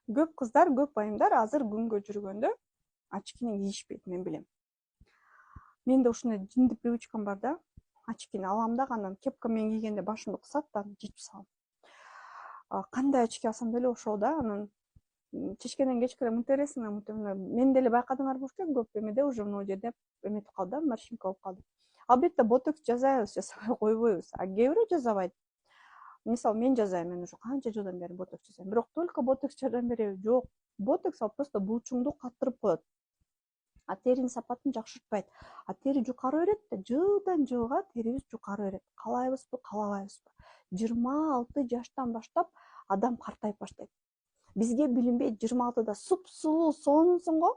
Көп кыздар, көп айымдар азыр күнгө жүргөндө очкини кийишпейт, мен билем. Менде ушундай жиндик привычкам бар да. Очкини алам да, анан кепка менен кийгенде башымды кысат да, жечип салам. Кандай очки алсам деле ошол да. Анан кечкенен кечке мынтебиресиңер, мен деле байкадыңар болуш керек, көп эмеде уже могу жерде эметип калды да, морщинка болуп калды. Албетте ботокс жасайбыз, жасабай койбойбуз. А кээ бирөө жасабайт. Мисалы мен жасайм, мен уже канча жылдан бери ботокс жасайм. Бирок только ботокс жардам береби? Жок. Ботокс ал просто булчуңду каттырып коет. А теринин сапатын жакшыртпайт. А тери жукары берет да, жылдан жылга терибиз жукары берет. Каалайбызбы, каалабайбызбы? 26 жаштан баштап адам картайып баштайт. Бизге билинбейт, 26-да суп-сулуу сонунсуң го,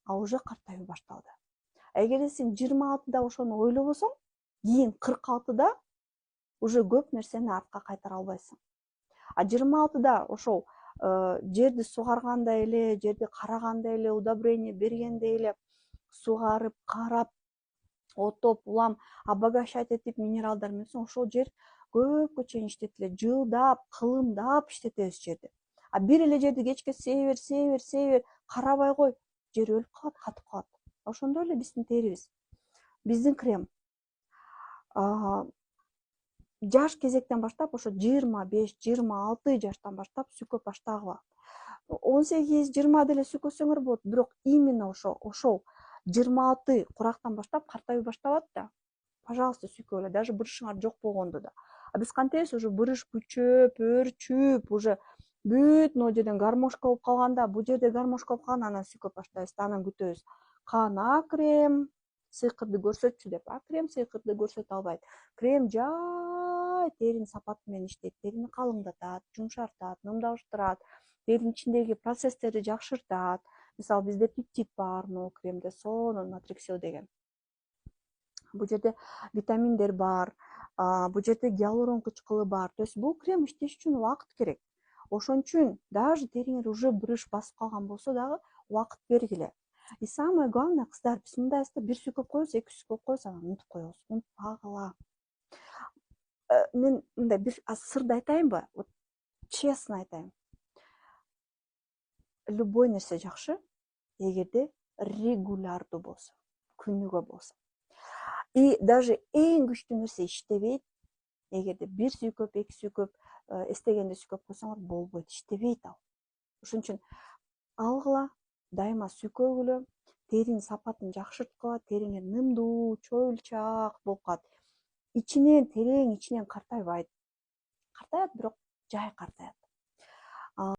а уже картаюу башталды. Эгерде сен 26-да ошону ойлобосоң, кийин 46-да уже көп нерсени артка кайтара албайсың. А 26-да ошол жерди сугаргандай эле, жерди карагандай эле, удобрение бергендей эле сугарып, карап, отоп, улам, обогащать этип минералдар менен ошол жер көпкө чейин иштетилет. Жылдап, кылымдап иштетебиз жерди. А бир эле жерди кечке сейбер, карабай кой, жер өлүп калат, катып калат. Ошондой эле биздин терибиз. Биздин крем жаш кезектен баштап, ошо 25-26 жаштан баштап сүйкөп баштагыла. 18-20 деле сүйкөсөңөр болот, бирок именно ошол 26 курактан баштап картаюу башталат да. Пожалуйста, сүйкөгүлө, даже брышыңар жок болгондо да. А биз кантебиз, уже брыш күчөп, өөрчүп, уже бүт могу жерден гармошка болуп калганда, бул жерде гармошка болуп калганда анан сүйкөп баштайбыз, анан күтөбүз. Кана крем сыйкырды көрсөтчү деп. А крем сыйкырды көрсөтө албайт. Крем жай теринин сапаты менен иштейт, терини калыңдатат, жумшартат, нымдаштырат, теринин ичиндеги процесстерди жакшыртат. Мисалы, бизде пептид бар, могу кремде сонун матриксио деген. Бул жерде витаминдер бар, бул жерде гиалурон кычкылы бар. То есть бул крем иштеш үчүн убакыт керек. Ошон үчүн даже териңер уже брыш басып калган болсо дагы убакыт бергиле. И самое главное, кыздар, биз мындайбыз да, бир сүйкөп коебуз, эки сүйкөп коебуз, анан унутуп коебуз. Унутпагыла. Мен мындай бир сырды айтайынбы? Вот честно айтайын. Любой нерсе жакшы, эгерде регулярдуу болсо, күнүгө болсо. И даже эң күчтүү нерсе иштебейт, эгерде бир сүйкөп, эки сүйкөп, эстегенде сүйкөп койсоңор болбойт, иштебейт ал. Ошон үчүн алгыла, дайыма сүйкөгүлө, теринин сапатын жакшырткыла, териңер нымдуу, чоюлчак болуп калат. Ичинен, терең ичинен картайбайт. Картаят, бирок жай картаят.